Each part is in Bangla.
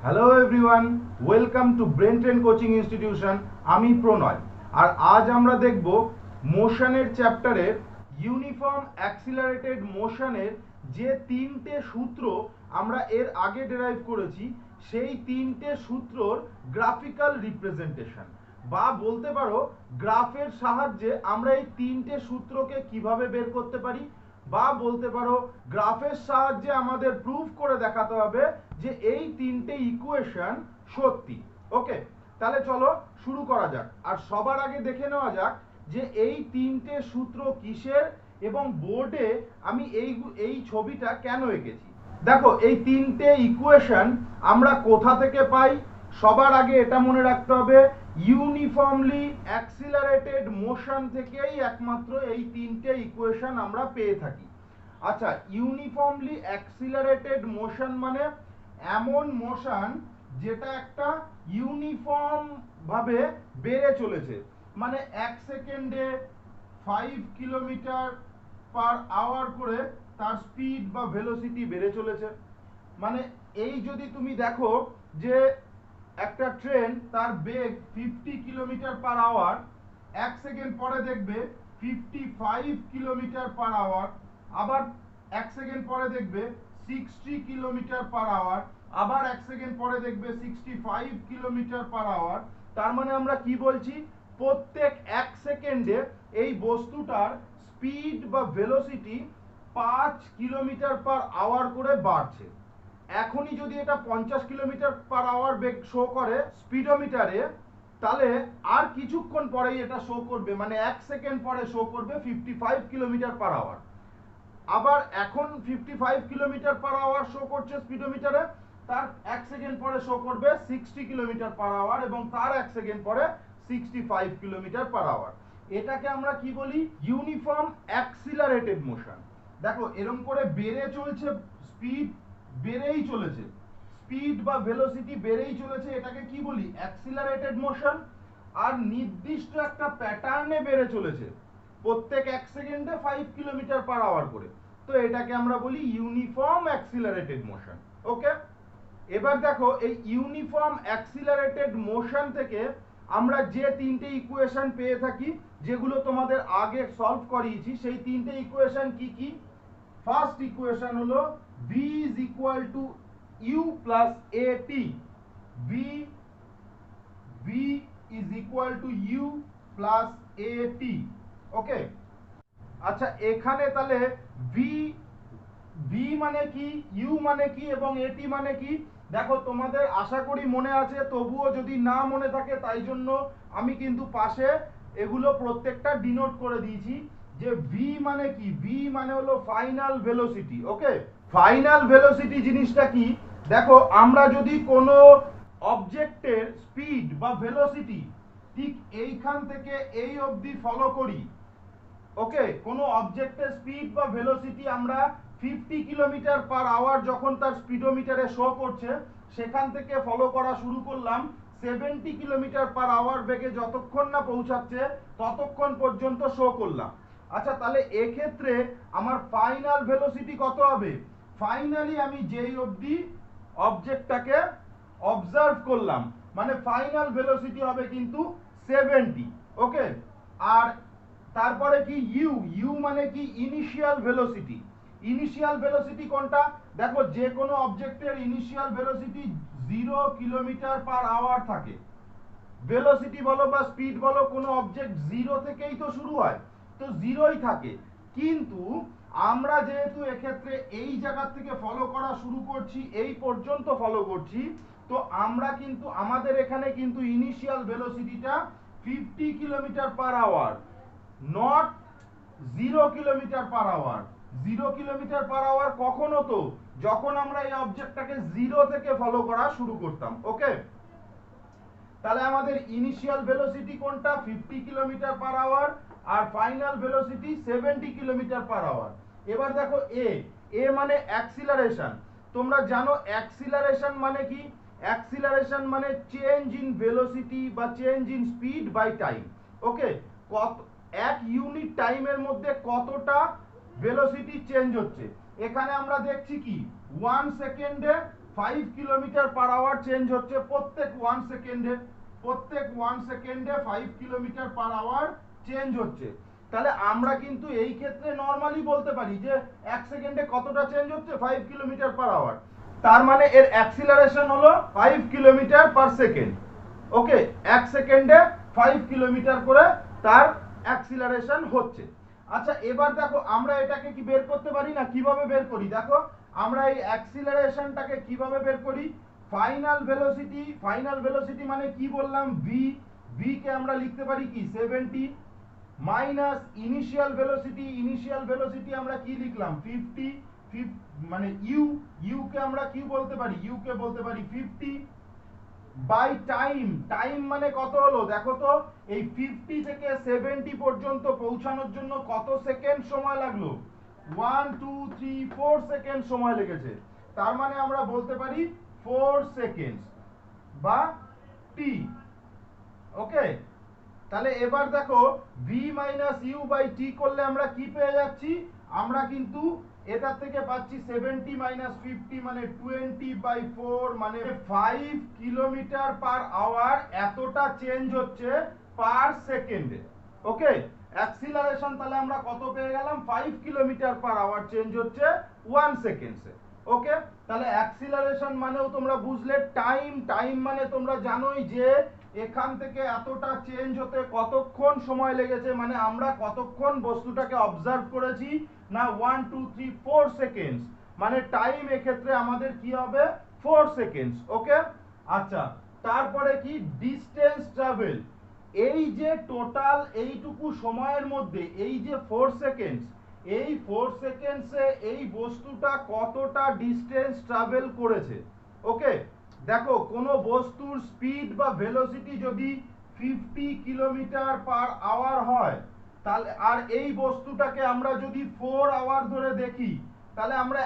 Hello everyone, welcome to brain train coaching institution. আমি প্রণয়। আর আজ আমরা দেখব মোশনের চ্যাপ্টারের ইউনিফর্ম অ্যাক্সিলারেটেড মোশনের যে তিনটে সূত্র আমরা এর আগে ডেরাইভ করেছি, সেই তিনটে সূত্রর গ্রাফিক্যাল রিপ্রেজেন্টেশন, বা বলতে পারো গ্রাফের সাহায্যে আমরা এই তিনটে সূত্রকে কিভাবে বের করতে পারি, বা বলতে পারো গ্রাফের সাহায্যে আমাদের প্রুফ করে দেখাতে হবে যে এই তিনটে ইকুয়েশন সত্যি। ওকে, তাহলে চলো শুরু করা যাক। আর সবার আগে দেখে নেওয়া যাক যে এই তিনটে সূত্র কিসের এবং বোর্ডে আমি এই ছবিটা কেন এঁকেছি। দেখো, এই তিনটে ইকুয়েশন আমরা কোথা থেকে পাই? সবার আগে এটা মনে রাখতে হবে, ইউনিফর্মলি অ্যাক্সিলারেটেড মোশন থেকেই একমাত্র এই তিনটে ইকুয়েশন আমরা পেয়ে থাকি। আচ্ছা, ইউনিফর্মলি অ্যাক্সিলারেটেড মোশন মানে এমন মোশন যেটা একটা ইউনিফর্ম ভাবে বেড়ে চলেছে, মানে এক সেকেন্ডে 5 কিলোমিটার পার আওয়ার করে তার স্পিড বা ভেলোসিটি বেড়ে চলেছে। মানে এই যদি তুমি দেখো যে একটা ট্রেন তার বেগ 50 কিলোমিটার পার আওয়ার, এক সেকেন্ড পরে দেখবে 55 কিলোমিটার পার আওয়ার, আবার এক সেকেন্ড পরে দেখবে 60 কিলোমিটার পার আওয়ার, আবার এক সেকেন্ড পরে দেখবে 65 কিলোমিটার পার আওয়ার। তার মানে আমরা কি বলছি? প্রত্যেক এক সেকেন্ডে এই বস্তুটার স্পিড বা ভেলোসিটি 5 কিলোমিটার পার আওয়ার করে বাড়ছে। এখনই যদি এটা 50 কিলোমিটার পার আওয়ার বেগ শো করে স্পিডোমিটারে, তাহলে আর কিছুক্ষণ পরেই এটা শো করবে, মানে এক সেকেন্ড পরে শো করবে 55 কিলোমিটার পার আওয়ার। আবার এখন 55 কিলোমিটার পার আওয়ার শো করছে স্পিডোমিটারে, তার এক সেকেন্ড পরে শো করবে 60 কিলোমিটার পার আওয়ার, এবং তার এক সেকেন্ড পরে 65 কিলোমিটার পার আওয়ার। এটাকে আমরা কি বলি? Uniform accelerated motion. দেখো, এরকম করে বেড়ে চলছে, স্পিড বেড়েই চলেছে, স্পিড বা ভেলোসিটি বেড়েই চলেছে, এটাকে কি বলি? Accelerated motion. আর নির্দিষ্ট একটা প্যাটার্নে বেড়ে চলেছে, প্রত্যেক এক সেকেন্ডে 5 কিলোমিটার পার আওয়ার করে। তো এটাকে আমরা বলি ইউনিফর্ম অ্যাক্সিলারেটেড মোশন। ওকে, এবার দেখো, এই ইউনিফর্ম অ্যাক্সিলারেটেড মোশন থেকে আমরা যে তিনটে ইকুয়েশন পেয়ে থাকি, যেগুলো তোমাদের আগে সলভ করিয়েছি, সেই তিনটে ইকুয়েশন কি কি? ফার্স্ট ইকুয়েশন হলো v is equal to u plus at। v v is equal to u plus at। ওকে, আচ্ছা, এখানে তাহলে ভি ভি মানে কি, ইউ মানে কি এবং এটি মানে কি? দেখো, তোমাদের আশা করি মনে আছে, তবুও যদি না মনে থাকে তাই জন্য আমি কিন্তু পাশে এগুলো প্রত্যেকটা ডিনোট করে দিয়েছি যে ভি মানে কি। ভি মানে হলো ফাইনাল ভেলোসিটি। ওকে, ফাইনাল ভেলোসিটি জিনিসটা কি? দেখো, আমরা যদি কোনো অবজেক্টের স্পিড বা ভেলোসিটি ঠিক এইখান থেকে এই অবধি ফলো করি, ওকে, কোনো অবজেক্টের স্পিড বা ভেলোসিটি আমরা 50 কিলোমিটার পার আওয়ার যখন তার স্পিডোমিটারে শো করছে, সেখান থেকে ফলো করা শুরু করলাম 70 কিলোমিটার পার আওয়ার বেগে, যতক্ষণ না পৌঁছাচ্ছে ততক্ষণ পর্যন্ত শো করলাম। আচ্ছা, তাহলে এক্ষেত্রে আমার ফাইনাল ভেলোসিটি কত হবে? ফাইনালি আমি যেই অবধি অবজেক্টটাকে অবজার্ভ করলাম, মানে ফাইনাল ভেলোসিটি হবে কিন্তু 70। ওকে, আর তারপরে কি ইউ? ইউ মানে কি? Initial velocity. ইনিশিয়াল ভেলোসিটি কোনটা? দেখো, যে কোনো অবজেক্টের initial velocity 0 kilometre per hour থাকে। ভেলোসিটি বলো বা স্পিড বলো, কোনো অবজেক্ট জিরো থেকেই তো শুরু হয়, তো জিরোই থাকে। কিন্তু আমরা যেহেতু এক্ষেত্রে এই জায়গা থেকে ফলো করা শুরু করছি, এই পর্যন্ত ফলো করছি, তো আমরা কিন্তু আমাদের এখানে কিন্তু ইনিশিয়াল ভেলোসিটিটা 50 kilometre per hour, not 0 kilometre per hour. 0 kilometre per hour কখন হতো? যখন আমরা এই অবজেক্টটাকে জিরো থেকে ফলো করা শুরু করতাম। ওকে, তাহলে আমাদের ইনিশিয়াল ভেলোসিটি কোনটা? 50 কিলোমিটার পার আওয়ার, আর final velocity 70 kilometre per hour. এবার দেখো, এ এ মানে অ্যাক্সিলারেশন। তোমরা জানো অ্যাক্সিলারেশন মানে কি? অ্যাক্সিলারেশন মানে চেঞ্জ ইন ভেলোসিটি বা change in speed by time. Okay, কত এক ইউনিট টাইমের মধ্যে কতটা ভেলোসিটি চেঞ্জ হচ্ছে। এখানে আমরা দেখছি কি 1 সেকেন্ডে 5 কিলোমিটার পার আওয়ার চেঞ্জ হচ্ছে প্রত্যেক 1 সেকেন্ডে, প্রত্যেক 1 সেকেন্ডে 5 কিলোমিটার পার আওয়ার চেঞ্জ হচ্ছে। তাহলে আমরা কিন্তু এই ক্ষেত্রে নরমালি বলতে পারি যে 1 সেকেন্ডে কতটা চেঞ্জ হচ্ছে 5 কিলোমিটার পার আওয়ার, তার মানে এর অ্যাক্সিলারেশন হলো 5 কিলোমিটার পার সেকেন্ড। ওকে, 1 সেকেন্ডে 5 কিলোমিটার করে তার অ্যাক্সিলারেশন হচ্ছে। আচ্ছা এবার দেখো আমরা এটাকে কি বের করতে পারি না, কিভাবে বের করি দেখো, আমরা এই অ্যাক্সিলারেশনটাকে কিভাবে বের করি, ফাইনাল ভেলোসিটি মানে কি বললাম v কে আমরা লিখতে পারি কি 70 মাইনাস ইনিশিয়াল ভেলোসিটি আমরা কি লিখলাম 50 মানে u কে আমরা কি বলতে পারি, u কে বলতে পারি 50 বাই টাইম মানে কত হলো দেখো তো, এই 50 থেকে 70 পর্যন্ত পৌঁছানোর জন্য কত সেকেন্ড সময় লাগলো, 1 2 3 4 সেকেন্ড সময় লেগেছে। তার মানে আমরা বলতে পারি 4 সেকেন্ড বা t। ওকে, তাহলে এবার দেখো v - u / t করলে আমরা কি পেয়ে যাচ্ছি, আমরা কিন্তু এটা থেকে পাচ্ছি 70 - 50 মানে 20/4 মানে 5 কিলোমিটার পার আওয়ার এতটা চেঞ্জ হচ্ছে পার সেকেন্ডে। ওকে, অ্যাক্সিলারেশন তাহলে আমরা কত পেয়ে গেলাম, 5 কিলোমিটার পার আওয়ার চেঞ্জ হচ্ছে 1 সেকেন্ডে। ওকে, তাহলে অ্যাক্সিলারেশন মানেও তোমরা বুঝলে, টাইম মানে তোমরা জানোই যে এখান থেকে এতটা চেঞ্জ হতে কতক্ষণ সময় লেগেছে, মানে আমরা কতক্ষণ বস্তুটাকে অবজার্ভ করেছি না 1 2 3 4 সেকেন্ডস, মানে টাইম এক্ষেত্রে আমাদের কি হবে 4 সেকেন্ডস। ওকে, আচ্ছা তারপরে কি ডিসটেন্স ট্রাভেল, এই যে টোটাল এইটুকু সময়ের মধ্যে এই যে 4 সেকেন্ডস, এই 4 সেকেন্ডসে এই বস্তুটা কতটা ডিসটেন্স ট্রাভেল করেছে। ওকে, দেখো কোনো বস্তুর স্পিড বা ভেলোসিটি যদি 50 কিলোমিটার পার আওয়ার হয়, তাহলে আর এই বস্তুটাকে আমরা যদি 4 আওয়ার ধরে দেখি, তাহলে আমরা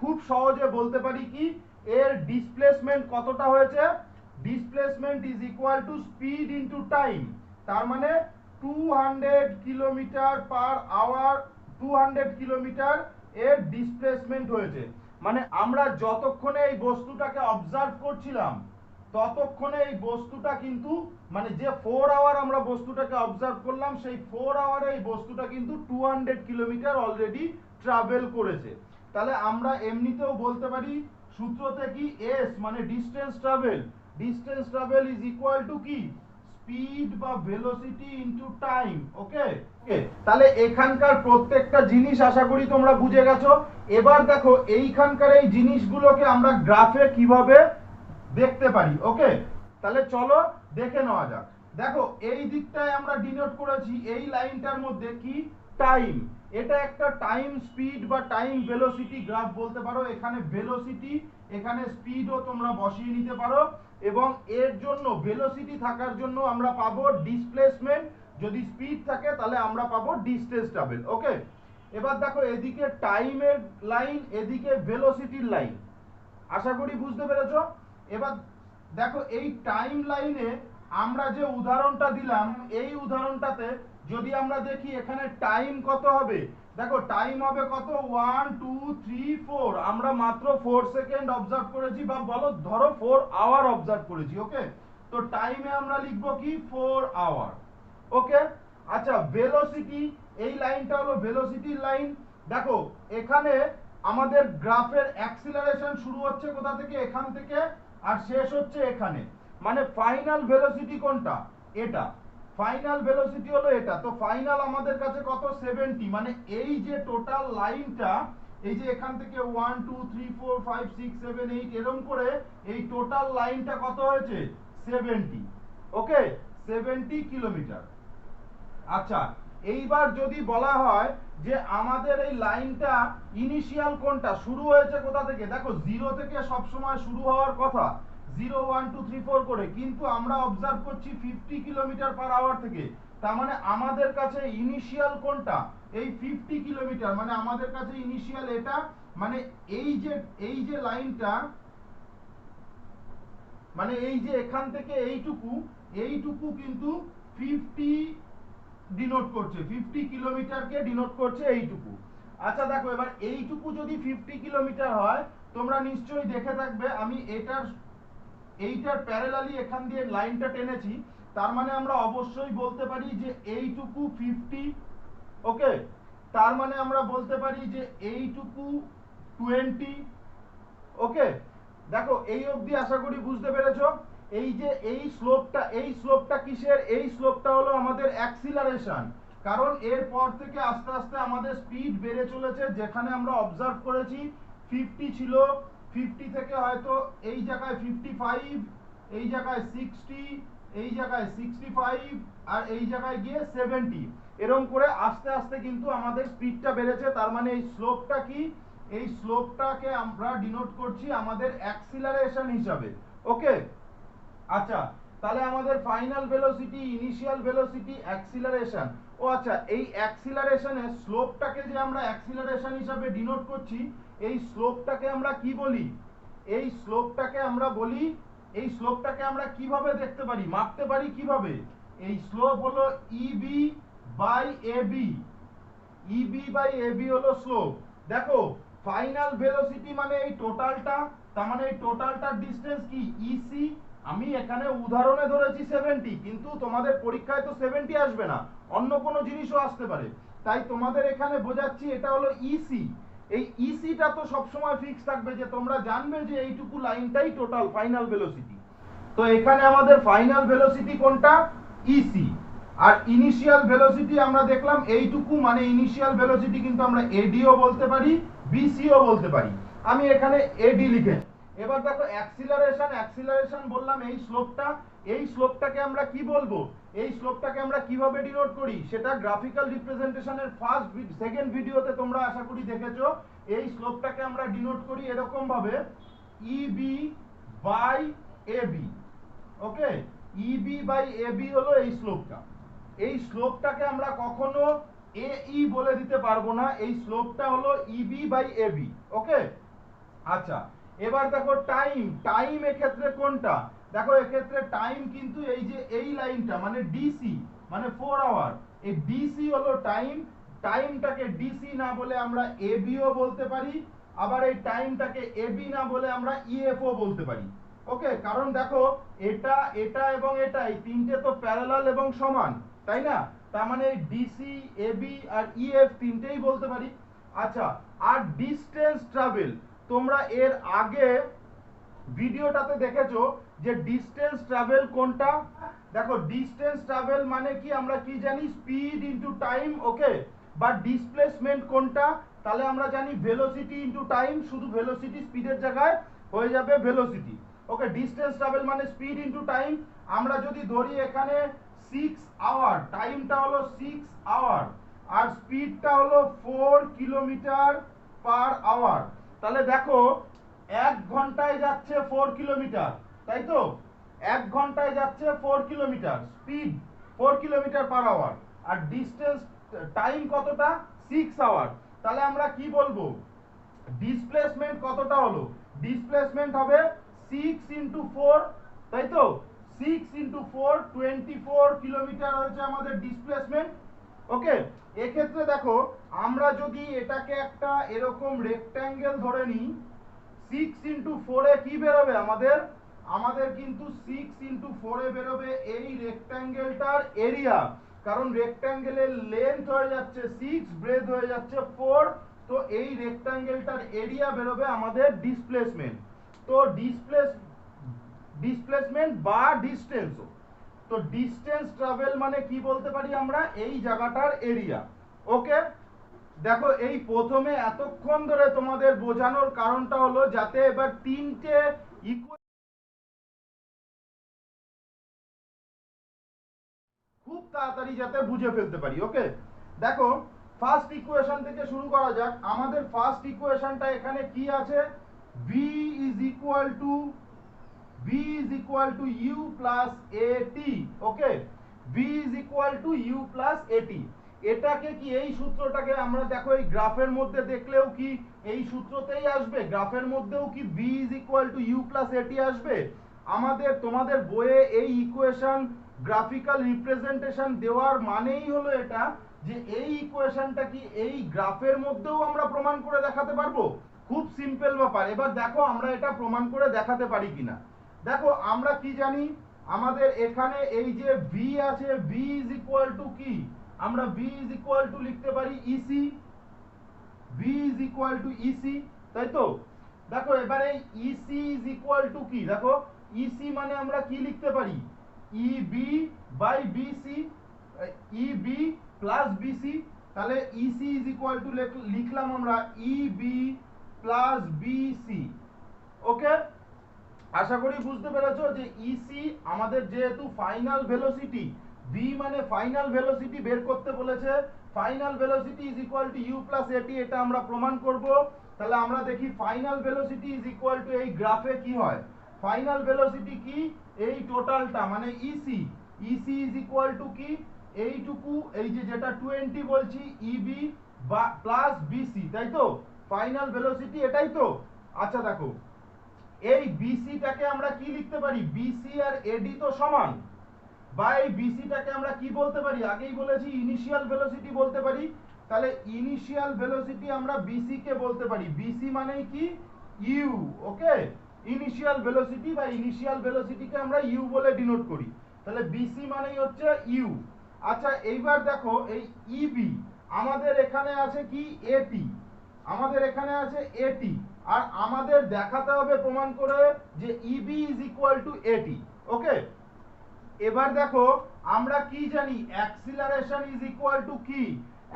খুব সহজে বলতে পারি কি এর ডিসপ্লেসমেন্ট কতটা হয়েছে, displacement is equal two speed into time. তার মানে 200 কিলোমিটার পার আওয়ার, 200 কিলোমিটার এর ডিসপ্লেসমেন্ট হয়েছে। মানে আমরা যতক্ষণে এই বস্তুটাকে অবজার্ভ করছিলাম ততক্ষণে এই বস্তুটা কিন্তু মানে যে 4 আওয়ার আমরা বস্তুটাকে অবজার্ভ করলাম সেই 4 আওয়ারে এই বস্তুটা কিন্তু 200 কিলোমিটার অলরেডি ট্রাভেল করেছে। তাহলে আমরা এমনিতেও বলতে পারি সূত্রতে কি s মানে distance travel is equal to কি স্পিড বা ভেলোসিটি ইনটু টাইম। ওকে, তাহলে এখানকার প্রত্যেকটা জিনিস আশা করি তোমরা বুঝে গেছো। এবার দেখো এইখানকার এই জিনিসগুলোকে আমরা গ্রাফে কিভাবে দেখতে পারি। ওকে, তাহলে চলো দেখে নেওয়া যাক। দেখো এই দিকটায় আমরা ডিনোট করেছি এই লাইনটার মধ্যে কি টাইম, এটা একটা টাইম স্পিড বা টাইম ভেলোসিটি গ্রাফ বলতে পারো। এখানে ভেলোসিটি এখানে স্পিডও তোমরা বসিয়ে নিতে পারো, এবং এর জন্য ভেলোসিটি থাকার জন্য আমরা পাবো ডিসপ্লেসমেন্ট, যদি স্পিড থাকে তাহলে আমরা পাবো ডিসটেন্স ট্রাভেল। ওকে, এবার দেখো এদিকে টাইমের লাইন, এদিকে ভেলোসিটির লাইন, আশা করি বুঝতে পেরেছো। এবার দেখো এই টাইম লাইনে আমরা যে উদাহরণটা দিলাম এই উদাহরণটাতে যদি আমরা দেখি এখানে টাইম কত হবে, দেখো টাইম হবে কত 1 2 3 4, আমরা মাত্র 4 সেকেন্ড অবজার্ভ করেছি, বা বলো ধরো 4 আওয়ার অবজার্ভ করেছি। ওকে, তো টাইমে আমরা লিখবো কি 4 আওয়ার। ওকে, আচ্ছা ভেলোসিটি, এই লাইনটা হলো ভেলোসিটির লাইন। দেখো এখানে আমাদের গ্রাফের অ্যাক্সিলারেশন শুরু হচ্ছে কোথা থেকে, এখান থেকে, আর শেষ হচ্ছে এখানে, মানে ফাইনাল ভেলোসিটি কোনটা, এটা ফাইনাল ভেলোসিটি হলো এটা। তো ফাইনাল আমাদের কাছে কত 70, মানে এই যে টোটাল লাইনটা, এই যে এখান থেকে 1 2 3 4 5 6 7 8 এরকম করে এই টোটাল লাইনটা কত হয়েছে 70। ওকে, 70 কিলোমিটার। আচ্ছা এইবার যদি বলা হয় যে আমাদের এই লাইনটা ইনিশিয়াল কোনটা, শুরু হয়েছে কোথা থেকে, দেখো 0 থেকে সব সময় শুরু হওয়ার কথা, 0 1 2 3 4 করে, কিন্তু আমরা অবজার্ভ করছি 50 কিলোমিটার পার আওয়ার থেকে। তার মানে আমাদের কাছে ইনিশিয়াল কোনটা, এই 50 কিলোমিটার, মানে আমাদের কাছে ইনিশিয়াল এটা, মানে এই যে লাইনটা, মানে এই যে এখান থেকে এইটুকু কিন্তু 50 ডিনোট করছে, 50 কিলোমিটারকে ডিনোট করছে এইটুকু। আচ্ছা দেখো এবার এইটুকু যদি 50 কিলোমিটার হয় তোমরা নিশ্চয়ই দেখে থাকবে আমি এইটার প্যারালালি এখান দিয়ে লাইনটা টেনেছি, তার মানে আমরা অবশ্যই বলতে পারি যে এইটুকু 50, ওকে, তার মানে আমরা বলতে পারি যে এইটুকু 20, ওকে। দেখো এই অবধি আশা করি বুঝতে পেরেছো। এই যে এই স্লোপটা কিসের? এই স্লোপটা হলো আমাদের অ্যাক্সিলারেশন, কারণ এর পর থেকে আস্তে আস্তে আমাদের স্পিড বেড়ে চলেছে। যেখানে আমরা অবজার্ভ করেছি 50 ছিল, 50 থেকে হয়তো এই জায়গায় 55, এই জায়গায় 60, এই জায়গায় 65, আর এই জায়গায় গিয়ে 70, এরকম করে আস্তে আস্তে কিন্তু আমাদের স্পিডটা বেড়েছে। তার মানে এই স্লোপটা কি? এই স্লোপটাকে আমরা ডিনোট করছি আমাদের অ্যাক্সিলারেশন হিসাবে, ওকে। আচ্ছা, তাহলে আমাদের final velocity, initial velocity, acceleration. ও আচ্ছা, এই অ্যাক্সিলারেশনের স্লোপটাকে যে আমরা অ্যাক্সিলারেশন হিসাবে ডিনোট করছি, এই স্লোপটাকে আমরা কি বলি? এই স্লোপটাকে আমরা বলি, এই স্লোপটাকে আমরা কিভাবে দেখতে পারি, মাপতে পারি কিভাবে? এই স্লোপ হলো ইবি বাই এবি। ইবি বাই এবি হলো স্লোপ। দেখো ফাইনাল ভেলোসিটি মানে এই টোটালটা, তার মানে এই টোটালটার ডিসটেন্স কি? ইসি। আমি এখানে উদাহরণে ধরেছি 70, কিন্তু তোমাদের পরীক্ষায় তো 70 আসবে না, অন্য কোনো জিনিসও আসতে পারে। তাই তোমাদের এখানে বোঝাচ্ছি এটা হলো ইসি। এই ইসিটা তো সবসময় ফিক্স থাকবে, যে তোমরা জানবে যে এইটুকু লাইনটাই টোটাল ফাইনাল ভেলোসিটি। তো এখানে আমাদের ফাইনাল ভেলোসিটি কোনটা? ইসি। আর ইনিশিয়াল ভেলোসিটি আমরা দেখলাম এইটুকু, মানে ইনিশিয়াল ভেলোসিটি কিন্তু আমরা এডিও বলতে পারি, বিসিও বলতে পারি। আমি এখানে এডি লিখে। এবার দেখো অ্যাক্সিলারেশন বললাম এই স্লোপটা। এই স্লোপটাকে আমরা কি বলবো? এই স্লোপটাকে আমরা কিভাবে ডিনোট করি সেটা গ্রাফিক্যাল রিপ্রেজেন্টেশনের সেকেন্ড ভিডিওতে তোমরা আশা করি দেখেছো। এই স্লোপটাকে আমরা ডিনোট করি এরকম ভাবে, EB by AB, okay. EB by AB হলো এই স্লোপটা। এই স্লোপটাকে আমরা কখনো এই বলে দিতে পারবো না, এই স্লোপটা হলো ইবি বাই এবি, ওকে। আচ্ছা, এবার দেখো টাইম এক্ষেত্রে কোনটা? দেখো এক্ষেত্রে টাইম কিন্তু এই যে এই লাইনটা মানে ডিসি, মানে 4 আওয়ার। এই ডিসি হলো টাইম। টাইমটাকে ডিসি না বলে আমরা এবিও বলতে পারি, আবার এই টাইমটাকে এবি না বলে আমরা ইএফও বলতে পারি, ওকে। কারণ দেখো এটা এটা এবং এটা এই তিনটে তো প্যারালাল এবং সমান, তাই না? তার মানে ডিসি, এবি আর ইএফ তিনটেই বলতে পারি। আচ্ছা, আর ডিসটেন্স ট্রাভেল, তোমরা এর আগে ভিডিওটাতে দেখেছো যে ডিসটেন্স ট্রাভেল কোনটা? দেখো ডিসটেন্স ট্রাভেল মানে কি আমরা কি জানি? স্পিড ইনটু টাইম, ওকে। বা ডিসপ্লেসমেন্ট কোনটা? তাহলে আমরা জানি ভেলোসিটি ইনটু টাইম, শুধু ভেলোসিটি স্পিডের জায়গায় হয়ে যাবে ভেলোসিটি, ওকে। ডিসটেন্স ট্রাভেল মানে স্পিড ইনটু টাইম। আমরা যদি ধরি এখানে 6 আওয়ার, টাইমটা হলো 6 আওয়ার, আর স্পিডটা হলো 4 কিলোমিটার পার আওয়ার। তাহলে দেখো 1 ঘন্টায় যাচ্ছে 4 কিলোমিটার, তাই তো? 1 ঘন্টায় যাচ্ছে 4 kilometre, speed 4 kilometre per hour, আর ডিসটেন্স টাইম কতটা? 6 আওয়ার। তাহলে আমরা কি বলবো? ডিসপ্লেসমেন্ট কতটা হলো? ডিসপ্লেসমেন্ট হবে 6 ইনটু 4, তাই তো? 6 ইনটু 4 24 কিলোমিটার হচ্ছে আমাদের ডিসপ্লেসমেন্ট, ওকে। এক্ষেত্রে দেখো আমরা যদি এটাকে একটা এরকম রেক্ট্যাঙ্গেল ধরে নিই, 6 ইনটু 4 এ কি বেরোবে আমাদের? আমাদের কিন্তু 6 ইনটু 4 এ বেরোবে এই রেক্ট্যাঙ্গেলটার এরিয়া, কারণ রেক্ট্যাঙ্গেলের লেন্থ হয়ে যাচ্ছে 6, ব্রেথ হয়ে যাচ্ছে 4। তো এই রেক্ট্যাঙ্গেলটার এরিয়া বেরোবে আমাদের ডিসপ্লেসমেন্ট। তো ডিসপ্লেসমেন্ট বা ডিসটেন্স। তো ডিসটেন্স ট্রাভেল মানে কি বলতে পারি আমরা? এই জায়গাটার এরিয়া, ওকে। দেখো এই প্রথমে এতক্ষণ ধরে তোমাদের বোঝানোর কারণটা হলো যাতে এবার তিনটে খুব তাড়াতাড়ি যাতে বুঝে ফেলতে পারি, ওকে। দেখো ফার্স্ট ইকুয়েশন থেকে শুরু করা যাক। আমাদের ফার্স্ট ইকুয়েশনটা এখানে কি আছে? v is equal to u plus at, okay. v is equal to u plus at। এটাকে কি, এই সূত্রটাকে আমরা দেখো এই গ্রাফের মধ্যে দেখলেও কি এই সূত্রতেই আসবে? গ্রাফের মধ্যেও কি v is equal to u plus at আসবে? আমাদের তোমাদের বইয়ে এই ইকুয়েশন গ্রাফিক্যাল রিপ্রেজেন্টেশন দেওয়ার মানেই হলো এটা যে এই ইকুয়েশনটা কি এই গ্রাফের মধ্যেও আমরা প্রমাণ করে দেখাতে পারবো। খুব সিম্পল ব্যাপার। এবার দেখো আমরা এটা প্রমাণ করে দেখাতে পারি কিনা। দেখো আমরা কি জানি, আমাদের এখানে এই যে ভি আছে, ভি ইজ ইকুয়াল টু কি, আমরা ভি ইজ ইকুয়াল টু লিখতে পারি EC, V is equal two EC, তাই তো। দেখো এবারে ইসি ইজ ইকুয়াল টু কি, দেখো ইসি মানে আমরা কি লিখতে পারি, ইবি বাই বিসি, ইবি প্লাস বিসি। তাহলে ইসি ইজ ইকুয়াল টু লিখলাম আমরা ইবি প্লাস বিসি। ওকে, আশা করি বুঝতে পেরেছো যে ইসি আমাদের যেহেতু ফাইনাল ভেলোসিটি, ভি মানে ফাইনাল ভেলোসিটি বের করতে বলেছে, final velocity is equal to U plus A T, এটা আমরা প্রমাণ করব। তাহলে আমরা দেখি final velocity is equal to, এই গ্রাফে কি হয়, ফাইনাল ভেলোসিটি কি, এই টোটালটা মানে EC, EC is equal to কি, এইটুকু, এই যে যেটা 20 বলছি, ইবি প্লাস বিসি, তাই তো, ফাইনাল ভেলোসিটি এটাই তো। আচ্ছা দেখো এই বিসিটাকে আমরা কি লিখতে পারি, বিসি আর এডি তো সমান, বা এই বিসিটাকে আমরা কি বলতে পারি, আগেই বলেছি ইনিশিয়াল ভেলোসিটি বলতে পারি। তাহলে ইনিশিয়াল ভেলোসিটি আমরা বিসি কে বলতে পারি, বিসি মানে কি ইউ। ওকে, ইনিশিয়াল ভেলোসিটি বা ইনিশিয়াল ভেলোসিটিকে আমরা ইউ বলে ডিনোট করি। তাহলে বিসি মানেই হচ্ছে ইউ। আচ্ছা এইবার দেখো এই ইবি আমাদের এখানে আছে কি এটি, আমাদের এখানে আছে এটি, আর আমাদের দেখাতে হবে প্রমাণ করে যে ইবি ইজ ইকুয়াল টু এটি। ওকে, এবার দেখো আমরা কি জানি, অ্যাক্সিলারেশন ইজ ইকুয়াল টু কি,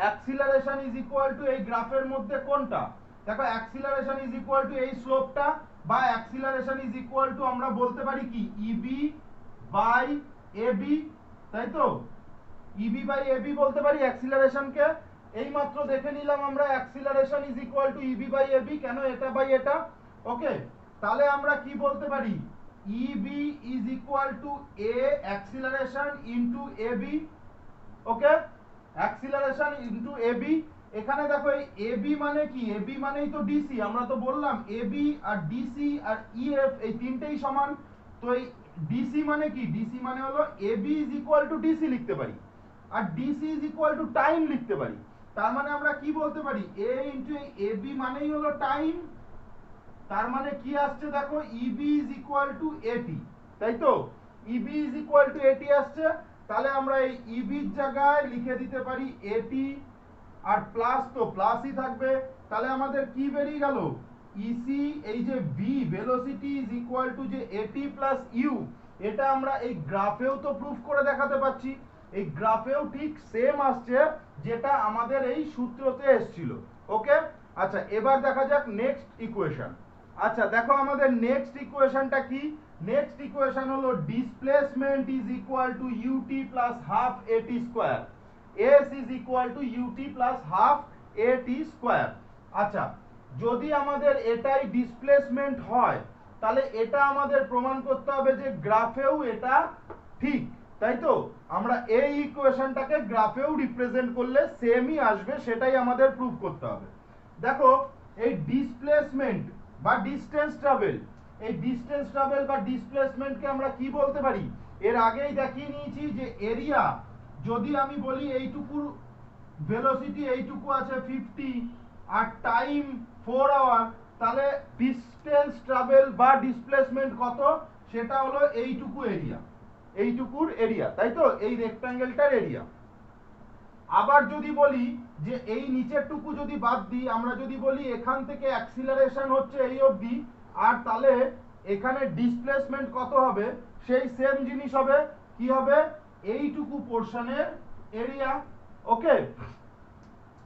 অ্যাক্সিলারেশন ইজ ইকুয়াল টু এই গ্রাফের মধ্যে কোনটা, দেখো অ্যাক্সিলারেশন ইজ ইকুয়াল টু এই স্লোপটা, বা অ্যাক্সিলারেশন ইজ ইকুয়াল টু আমরা বলতে পারি কি ইবি বাই এবি, তাই তো, ইবি বাই এবি বলতে পারি অ্যাক্সিলারেশনকে। এই মাত্র দেখে নিলাম আমরা acceleration is equal to EB by AB, কেন এটা বাই এটা। ওকে, তাহলে আমরা কি বলতে পারি, EB is equal to a acceleration into AB. Okay, acceleration into AB. এখানে দেখো এই এবি মানে কি, এবি মানেই তো ডিসি, আমরা তো বললাম এবি আর ডিসি আর ইএফ এই তিনটেই সমান। তো এই ডিসি মানে কি, ডিসি মানে হলো AB is equal to DC লিখতে পারি, আর DC is equal to time লিখতে পারি। তার মানে আমরা কি বলতে পারি, এ ইনটু এবি মানেই হলো টাইম, তার মানে কি আসছে দেখো ইবি ইজ ইকুয়াল টু এটি, তাই তো, ইবি ইজ ইকুয়াল টু এটি আসছে। তাহলে আমরা এই ইবির জায়গায় লিখে দিতে পারি এটি, আর প্লাস তো প্লাসই থাকবে। তাহলে আমাদের কি বেরিয়ে গেল, ইসি এই যে V velocity is equal two যে এটি প্লাস ইউ, এটা আমরা এই গ্রাফেও তো প্রুফ করে দেখাতে পাচ্ছি, এই গ্রাফেও ঠিক সেম আসছে যেটা আমাদের এই সূত্রতে এসেছিল। ওকে, আচ্ছা এবার দেখা যাক নেক্সট ইকুয়েশন। আচ্ছা দেখো আমাদের নেক্সট ইকুয়েশনটা কি, নেক্সট ইকুয়েশন হলো displacement is equal to UT plus half AT square, S is equal to UT plus half AT square. আচ্ছা যদি আমাদের এটাই ডিসপ্লেসমেন্ট হয়, তাহলে এটা আমাদের প্রমাণ করতে হবে যে গ্রাফেও এটা ঠিক, তাই তো, আমরা এই ইকুয়েশনটাকে গ্রাফেও রিপ্রেজেন্ট করলে সেমই আসবে, সেটাই আমাদের প্রুফ করতে হবে। দেখো এই ডিসপ্লেসমেন্ট বা ডিসটেন্স ট্রাভেল, এই ডিসটেন্স ট্রাভেল বা ডিসপ্লেসমেন্টকে আমরা কি বলতে পারি, এর আগেই দেখিয়ে নিয়েছি যে এরিয়া, যদি আমি বলি এইটুকুর ভেলোসিটি এইটুকু আছে 50 আর টাইম 4 আওয়ার, তাহলে ডিসটেন্স ট্রাভেল বা ডিসপ্লেসমেন্ট কত, সেটা হলো এইটুকু এরিয়া, এইটুকুর এরিয়া, তাই তো, এই রেক্ট্যাঙ্গেলটার এরিয়া। আবার যদি বলি যে এই নিচেরটুকু যদি বাদ দিই, আমরা যদি বলি এখান থেকে অ্যাক্সিলারেশন হচ্ছে এই অবধি, আর তাহলে এখানে ডিসপ্লেসমেন্ট কত হবে, সেই সেম জিনিস হবে, কি হবে, এইটুকু পোরশনের এরিয়া। ওকে,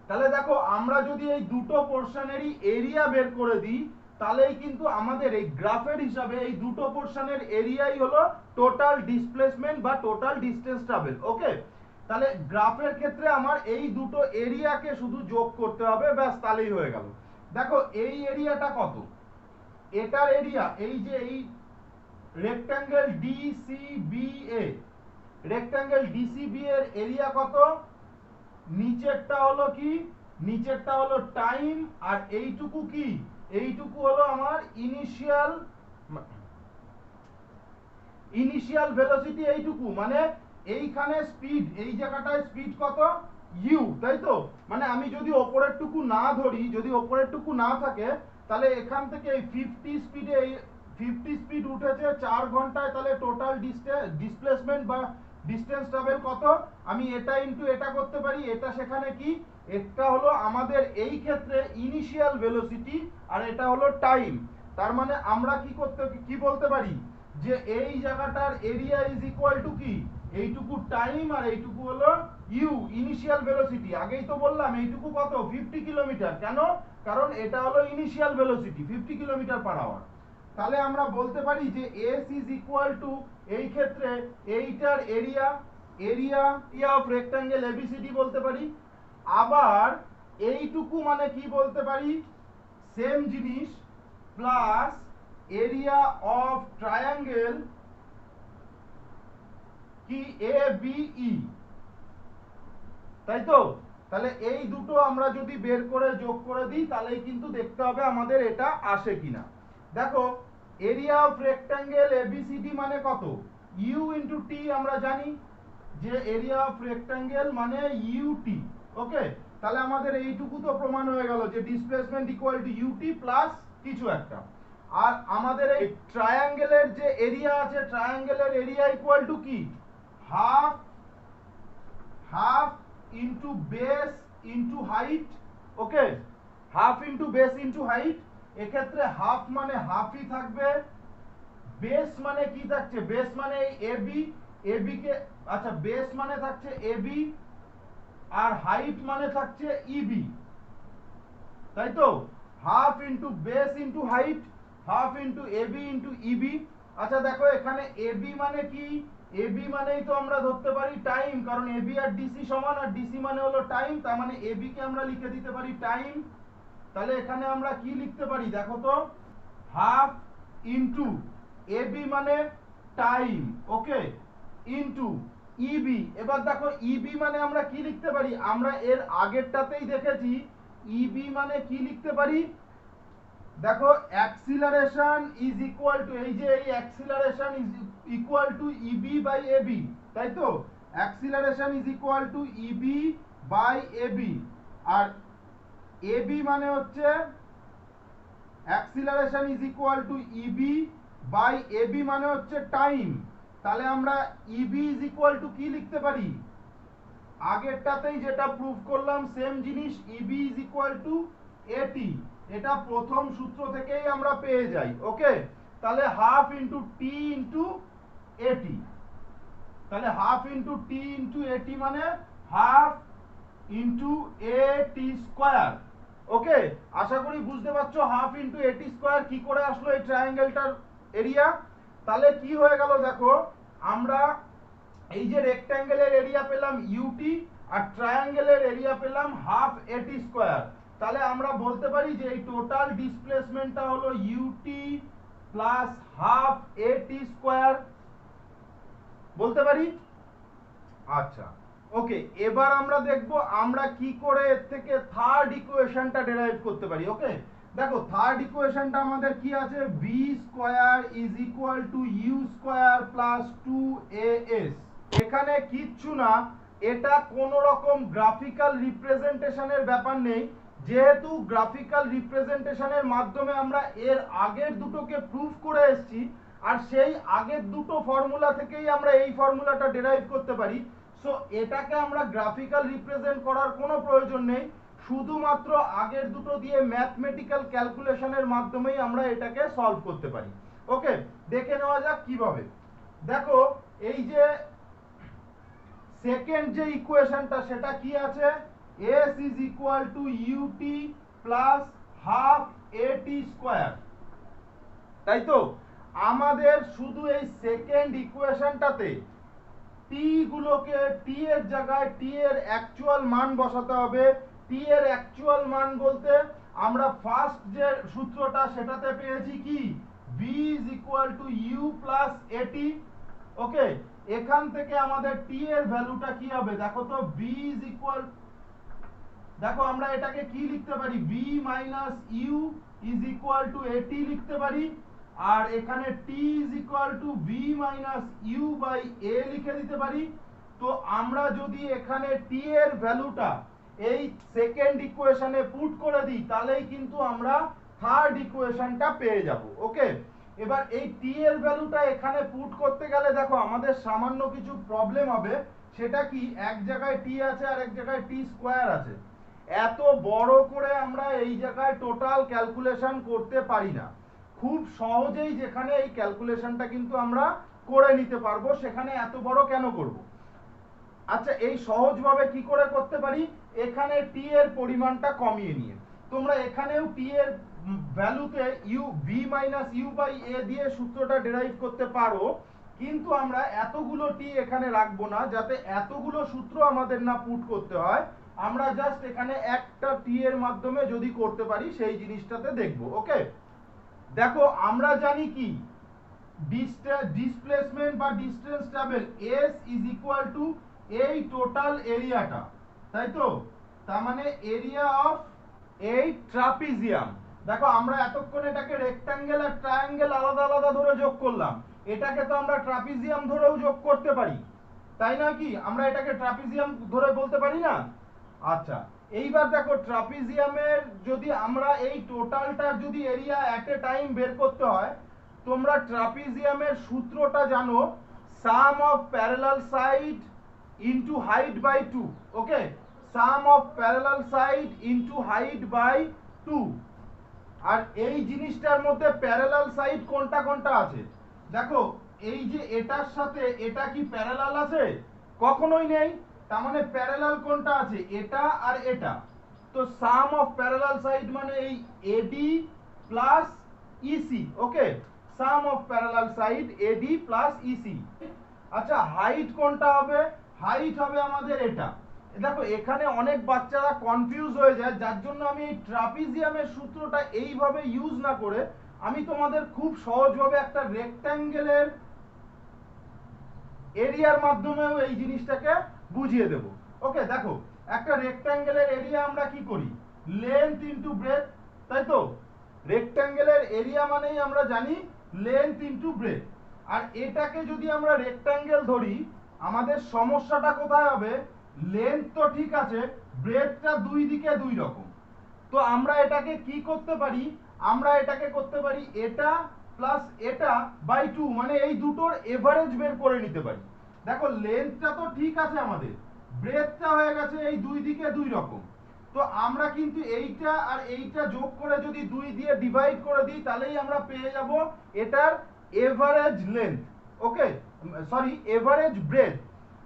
তাহলে দেখো আমরা যদি এই দুটো পোরশনেরই এরিয়া বের করে দিই, তাহলেই কিন্তু আমাদের এই গ্রাফের হিসাবে এই দুটো পোরশনের এরিয়াই হলো টোটাল ডিসপ্লেসমেন্ট বা টোটাল ডিসটেন্স ট্রাভেল। ওকে, তাহলে গ্রাফের ক্ষেত্রে আমার এই দুটো এরিয়াকে শুধু যোগ করতে হবে, ব্যাস তাহলেই হয়ে গেল। দেখো এই এরিয়াটা কত, এটার এরিয়া এই যে এই রেক্ট্যাঙ্গেল ডিসিবিএ, রেক্ট্যাঙ্গেল ডিসিবি এর এরিয়া কত, নিচেরটা হলো কি, নিচেরটা হলো টাইম, আর এইটুকু কি, এইটুকু হলো আমার ইনিশিয়াল ভেলোসিটি, এইটুকু মানে এইখানে স্পিড, এই জায়গাটায় স্পিড কত ইউ, তাই তো, মানে আমি যদি ওপরের টুকু না ধরি, যদি ওপরের টুকু না থাকে, তাহলে এখান থেকে এই 50 স্পিড উঠেছে 4 ঘন্টায়, তাহলে টোটাল ডিসপ্লেসমেন্ট বা ডিসটেন্স ট্রাভেল কত? আমি এটা ইনটু এটা করতে পারি। এটা সেখানে কি, এটা হলো আমাদের এই ক্ষেত্রে ইনিশিয়াল ভেলোসিটি আর এটা হলো টাইম। তার মানে আমরা কি বলতে পারি যে এই জায়গাটার এরিয়া ইজ ইকুয়াল টু কি, এইটুকু টাইম আর এইটুকু হলো ইউ ইনিশিয়াল ভেলোসিটি। আগেই তো বললাম এইটুকু কত, 50 কিলোমিটার। কেন? কারণ এটা হলো initial velocity 50 kilometre per hour. তাহলে আমরা বলতে পারি যে এস ইজ ইকুয়াল টু, এই ক্ষেত্রে এইটার এরিয়া অফ রেক্টাঙ্গেল এবিসিডি বলতে পারি। আবার এইটুকু মানে কি বলতে পারি, সেম জিনিস প্লাস এরিয়া অফ ট্রায়াঙ্গেল কি এ বি ই, তাই তো? তাহলে এই দুটো আমরা যদি বের করে যোগ করে দিই তাহলেই কিন্তু দেখতে হবে আমাদের এটা আসে কিনা। দেখো এরিয়া অফ রেক্টাঙ্গেল এবিসিডি মানে কত, ইউ ইন্টু টি। আমরা জানি যে এরিয়া অফ রেক্টাঙ্গেল মানে ইউটি। ওকে, তাহলে আমাদের এইটুকু তো প্রমাণ হয়ে গেল যে displacement equal to UT plus কিছু একটা। আর আমাদের এই ট্রায়াঙ্গেলের যে এরিয়া আছে, ট্রায়াঙ্গেলের এরিয়া ইকুয়াল টু কি, half into base into height. Okay, half into base into height. এক্ষেত্রে হাফ মানে হাফই থাকবে, বেস মানে কি থাকছে, বেস মানে এবি কে, আচ্ছা বেস মানে থাকছে এবি আর হাইট মানে থাকছে ইবি, তাই তো? Half into base into height, half into AB into EB. আচ্ছা দেখো এখানে এবি মানে কি, এবি মানেই তো আমরা ধরতে পারি টাইম, কারণ এবি আর ডিসি সমান, আর ডিসি মানে হলো টাইম। তার মানে এবি কে আমরা লিখে দিতে পারি টাইম। তাহলে এখানে আমরা কি লিখতে পারি দেখো তো, হাফ ইন্টু এবি মানে টাইম, ওকে, ইন্টু ইবি। এবার দেখো ইবি মানে আমরা কি লিখতে পারি, আমরা এর আগেরটাতেই দেখেছি ইবি মানে কি লিখতে পারি। দেখো অ্যাক্সিলারেশন ইজ ইকুয়াল টু, এই যে এই acceleration is equal to EB by AB, তাই তো? Acceleration is equal to EB by AB. আর এবি মানে হচ্ছে acceleration is equal to EB by AB মানে হচ্ছে টাইম। তাহলে আমরা ইবি ইজ ইকুয়াল টু কি লিখতে পারি, আগেরটাতেই যেটা প্রুফ করলাম সেম জিনিস, ইবি ইজ ইকুয়াল টু এটি। এটা প্রথম সূত্র থেকেই আমরা পেয়ে যাই। ওকে, তাহলে হাফ ইন্টু টি ইন্টু এটি। তাহলে হাফ ইন্টু টি ইন্টু এটি মানে হাফ ইন্টু এ টি স্কোয়ার। ওকে, আশা করি বুঝতে পারছো হাফ ইন্টু এটি স্কোয়ার কি করে আসলো এই ট্রায়াঙ্গেলটার এরিয়া। তাহলে কি হয়ে গেল দেখো, আমরা এই যে রেক্ট্যাঙ্গেলের এরিয়া পেলাম ইউটি আর ট্রায়াঙ্গেলের এরিয়া পেলাম হাফ এটি স্কোয়ার। তাহলে আমরা বলতে পারি যে এই টোটাল ডিসপ্লেসমেন্টটা হলো ইউটি প্লাস হাফ এটি স্কোয়ার, বলতে পারি। আচ্ছা ওকে, এবার আমরা দেখব আমরা কি করে এর থেকে থার্ড ইকুয়েশনটা ডেরাইভ করতে পারি। ওকে, দেখো থার্ড ইকুয়েশনটা আমাদের কি আছে, V square is equal to U square plus 2as। এখানে কিচ্ছু না, এটা কোনো রকম গ্রাফিক্যাল রিপ্রেজেন্টেশনের ব্যাপার নেই, যেহেতু গ্রাফিক্যাল রিপ্রেজেন্টেশনের মাধ্যমে আমরা এর আগের দুটোকে প্রুফ করে এসেছি, আর সেই আগের দুটো ফর্মুলা থেকেই আমরা এই ফর্মুলাটা ডেরাইভ করতে পারি। সো এটাকে আমরা গ্রাফিক্যাল রিপ্রেজেন্ট করার কোনো প্রয়োজন নেই, শুধুমাত্র আগের দুটো দিয়ে ম্যাথমেটিক্যাল ক্যালকুলেশনের মাধ্যমেই আমরা এটাকে সলভ করতে পারি। ওকে, দেখে নেওয়া যাক কিভাবে। দেখো এই যে সেকেন্ড যে ইকুয়েশনটা সেটা কি আছে, s is equal to ut plus half at square, তাই তো? আমাদের শুধু এই সেকেন্ড ইকুয়েশনটাতে টি গুলোকে, টি এর জায়গায় টি এর অ্যাকচুয়াল মান বসাতে হবে। টি এর অ্যাকচুয়াল মান বলতে আমরা ফার্স্ট যে সূত্রটা সেটাতে পেয়েছি কি, v is equal to u plus at। ওকে, এখান থেকে আমাদের টি এর ভ্যালুটা কি হবে দেখো তো, v is equal, দেখো আমরা এটাকে কি লিখতে পারি, v minus u is equal to at লিখতে পারি। আর এখানে t is equal to v minus u by a লিখে দিতে পারি। তো আমরা যদি এখানে t এর ভ্যালুটা এই সেকেন্ড ইকুয়েশনে পুট করে দিই তাহলেই কিন্তু আমরা থার্ড ইকুয়েশনটা পেয়ে যাব। ওকে, এবার এই টি এর ভ্যালুটা এখানে পুট করতে গেলে দেখো আমাদের সামান্য কিছু প্রবলেম হবে। সেটা কি, এক জায়গায় টি আছে আর এক জায়গায় টি স্কোয়ার আছে। এত বড় করে আমরা এই জায়গায় টোটাল ক্যালকুলেশন করতে পারি না। খুব সহজেই যেখানে এই ক্যালকুলেশনটা কিন্তু আমরা করে নিতে পারবো, সেখানে এত বড় কেন করব? আচ্ছা, এই সহজভাবে কি করে করতে পারি, এখানে টি এর পরিমাণটা কমিয়ে নিয়ে তোমরা এখানেও টি এর ভ্যালুতে U V minus U by A দিয়ে সূত্রটা ডেরাইভ করতে পারো। কিন্তু আমরা এতগুলো টি এখানে রাখবো না, যাতে এতগুলো সূত্র আমাদের না পুট করতে হয়। আমরা জাস্ট এখানে একটা টি এর মাধ্যমে যদি করতে পারি সেই জিনিসটাতে দেখবো। ওকে, দেখো আমরা জানি কি, ডিসপ্লেসমেন্ট বা distance travel S is equal to এই টোটাল এরিয়াটা, তাই তো? তার মানে এরিয়া অফ এই ট্রাপিজিয়াম। দেখো আমরা এতক্ষণ এটাকে রেক্ট্যাঙ্গেল আর ট্রায়াঙ্গেল আলাদা আলাদা ধরে যোগ করলাম, এটাকে তো আমরা ট্রাপিজিয়াম ধরেও যোগ করতে পারি, তাই না? কি আমরা এটাকে ট্রাপিজিয়াম ধরে বলতে পারি না? আচ্ছা, এইবার দেখো ট্রাপিজিয়ামের যদি আমরা এই টোটালটার যদি এরিয়া এট এ টাইম বের করতে হয়, তোমরা ট্রাপিজিয়ামের সূত্রটা জানো, sum of parallel side into height by 2। Okay, sum of parallel side into height by 2। আর এই জিনিসটার মধ্যে প্যারালাল সাইড কোনটা কোনটা আছে দেখো, এই যে এটার সাথে এটা কি প্যারালাল আছে? কখনোই নেই। তার মানে প্যারালাল কোনটা আছে, এটা আর এটা। তো সাম অফ প্যারালাল সাইড মানে এই এডি plus EC. Okay, sum of parallel side eddy plus EC. আচ্ছা, হাইট কোনটা হবে? হাইট হবে আমাদের এটা। দেখো এখানে অনেক বাচ্চারা কনফিউজ হয়ে যায়, যার জন্য আমি এই ট্রাপিজিয়ামের সূত্রটা এইভাবে ইউজ না করে আমি তোমাদের খুব সহজভাবে একটা রেক্ট্যাঙ্গেলের এরিয়ার মাধ্যমেও এই জিনিসটাকে বুঝিয়ে দেব। ওকে, দেখো একটা রেক্ট্যাঙ্গেলের এরিয়া আমরা কি করি, লেন্থ ইনটু ব্রেথ, তাই তো? রেক্ট্যাঙ্গেলের এরিয়া মানেই আমরা জানি লেন্থ ইনটু ব্রেথ। আর এটাকে যদি আমরা রেক্ট্যাঙ্গেল ধরি, আমাদের সমস্যাটা কোথায় হবে, লেন্থ তো ঠিক আছে, ব্রেথটা দুই দিকে দুই রকম। তো আমরা এটাকে কি করতে পারি, আমরা এটাকে করতে পারি এটা প্লাস এটা বাই 2, মানে এই দুটোর এভারেজ বের করে নিতে পারি। দেখো লেন্থটা তো ঠিক আছে আমাদের, ব্রেথটা হয়ে গেছে এই দুই দিকে দুই রকম। তো আমরা কিন্তু এইটা আর এইটা যোগ করে যদি 2 দিয়ে ডিভাইড করে দিই, তাহলেই আমরা পেয়ে যাব এটার এভারেজ লেন্থ। ওকে, সরি এভারেজ ব্রেথ।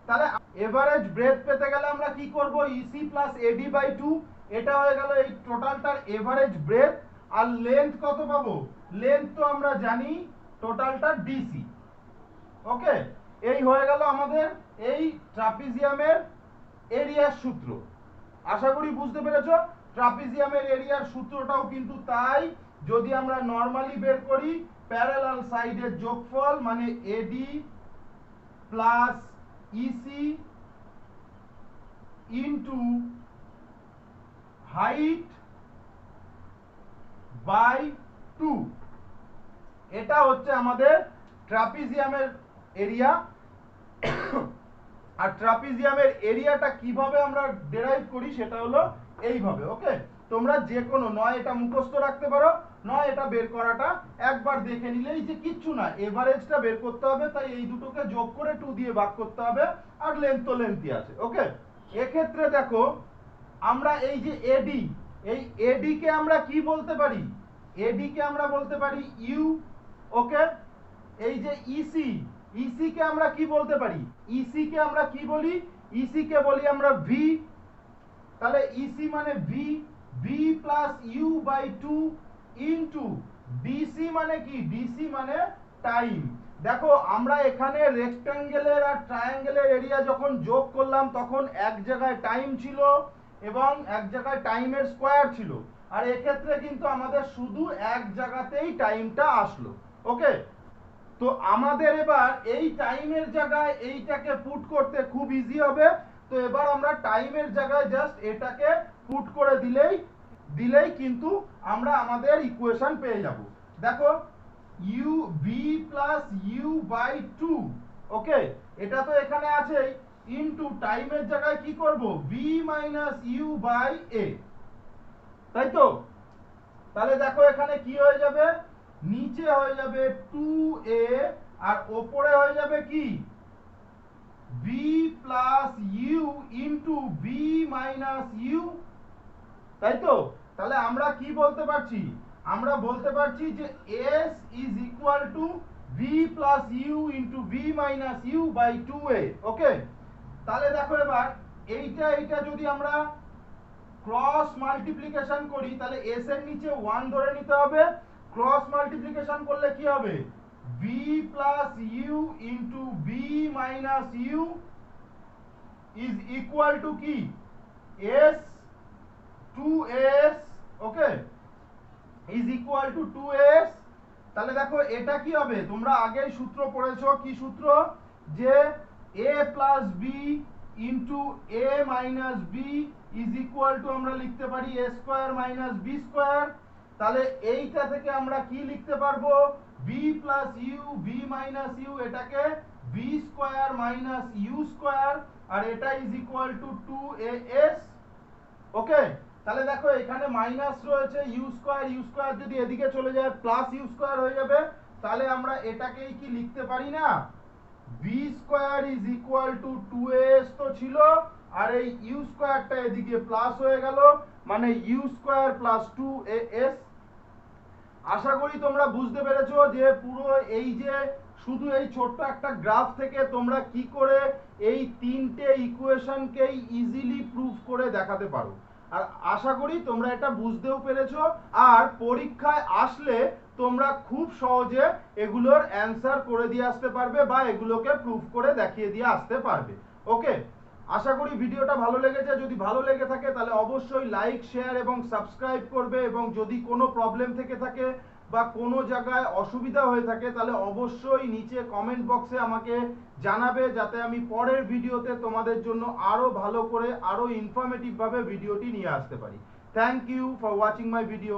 তাহলে এভারেজ ব্রেথ পেতে গেলে আমরা কি করব, ইসি প্লাস এডি বাই 2, এটা হয়ে গেল এই টোটালটার এভারেজ ব্রেথ। আর লেন্থ কত পাবো, লেন্থ তো আমরা জানি টোটালটা ডিসি। ওকে, এই হয়ে গেল আমাদের এই ট্রাপিজিয়ামের এরিয়ার সূত্র। আশা করি বুঝতে পেরেছো। ট্রাপিজিয়ামের এরিয়ার সূত্রটাও কিন্তু তাই, যদি আমরা নরমালি বের করি প্যারালাল সাইডের যোগফল মানে AD plus EC into height by 2, এটা হচ্ছে আমাদের ট্রাপিজিয়ামের এরিয়া। আর ট্রাপিজিয়ামের এরিয়াটা কিভাবে আমরা ডেরাইভ করি সেটা হলো এইভাবে। ওকে, তোমরা যে কোনো নয় এটা মুখস্থ রাখতে পারো, নয় এটা বের করাটা একবার দেখে নিলেই, যে কিচ্ছু না, এভারেজটা বের করতে হবে, তাই এই দুটোকে যোগ করে 2 দিয়ে ভাগ করতে হবে, আর লেন্থ তো লেন্থই আছে। ওকে, এক্ষেত্রে দেখো আমরা এই যে এডি, এই এডি কে আমরা কি বলতে পারি, এডি কে আমরা বলতে পারি ইউ। ওকে, এই যে ইসি, ইসি কে আমরা কি বলতে পারি, ইসি কে আমরা কি বলি, ইসি কে বলি আমরা ভি। তাহলে ইসি মানে V, V plus U by 2 into DC মানে কি, ডিসি মানে টাইম। দেখো আমরা এখানে রেক্ট্যাঙ্গেলের আর ট্রায়াঙ্গেলের এরিয়া যখন যোগ করলাম, তখন এক জায়গায় টাইম ছিল এবং এক জায়গায় টাইমের স্কোয়ার ছিল। আর এক্ষেত্রে কিন্তু আমাদের শুধু এক জায়গাতেই টাইমটা আসলো। ওকে, তো আমাদের এবার এই টাইমের জায়গায় এইটাকে পুট করতে খুব ইজি হবে। তো এবার আমরা টাইমের জায়গায় জাস্ট এটাকে পুট করে দিলেই কিন্তু আমরা আমাদের ইকুয়েশন পেয়ে যাব। দেখো U V plus U by 2। Okay, এটা তো এখানে আছে, ইনটু টাইমের জায়গায় কি করব, V minus U by A, তাই তো? তাহলে দেখো এখানে কি হয়ে যাবে, নিচে হয়ে যাবে 2a আর ওপরে হয়ে যাবে কি b plus u into b minus u, তাই তো? তাহলে আমরা কি বলতে পারছি, আমরা বলতে পারছি যে s is equal to v plus u into v minus u by 2a। Okay, তাহলে দেখো এবার এইটা যদি আমরা ক্রস মাল্টিপ্লিকেশন করি তাহলে s এর নিচে 1 ধরে নিতে হবে। ক্রস মাল্টিপ্লিকেশন করলে কি হবে, b plus u into b minus u is equal to কি s 2s। Okay, is equal two 2s। তাহলে দেখো এটা কি হবে, তোমরা আগেই সূত্র পড়েছো, কি সূত্র, যে a plus b into a minus b is equal to আমরা লিখতে পারি a square minus b square. তাহলে এইটা থেকে আমরা কি লিখতে পারবো, b plus u b minus u, এটাকে b square minus u square, আর এটা ইজ ইকুয়াল টু 2as। ওকে, তাহলে দেখো এখানে মাইনাস রয়েছে, ইউ স্কয়ার যদি এদিকে চলে যায় প্লাস ইউ স্কয়ার হয়ে যাবে। তাহলে আমরা এটাকেই কি লিখতে পারি না, V square is equal to 2as তো ছিল, আর এই ইউ স্কয়ারটা এদিকে প্লাস হয়ে গেল, মানে ইউ স্কয়ার প্লাস 2as। আশা করি তোমরা বুঝতে পেরেছো যে পুরো এই যে শুধু এই ছোট্ট একটা গ্রাফ থেকে তোমরা কি করে এই তিনটে ইকুয়েশনকেই ইজিলি প্রুফ করে দেখাতে পারো। আর আশা করি তোমরা এটা বুঝতেও পেরেছো, আর পরীক্ষায় আসলে তোমরা খুব সহজে এগুলোর অ্যান্সার করে দিয়ে আসতে পারবে বা এগুলোকে প্রুফ করে দেখিয়ে দিয়ে আসতে পারবে। ওকে, আশা করি ভিডিওটা ভালো লেগেছে। যদি ভালো লেগে থাকে তাহলে অবশ্যই লাইক, শেয়ার এবং সাবস্ক্রাইব করবে, এবং যদি কোনো প্রবলেম থেকে থাকে বা কোনো জায়গায় অসুবিধা হয়ে থাকে তাহলে অবশ্যই নিচে কমেন্ট বক্সে আমাকে জানাবে, যাতে আমি পরের ভিডিওতে তোমাদের জন্য আরো ভালো করে আরো ইনফরমেটিভ ভাবে ভিডিওটি নিয়ে আসতে পারি। Thank you for watching my video.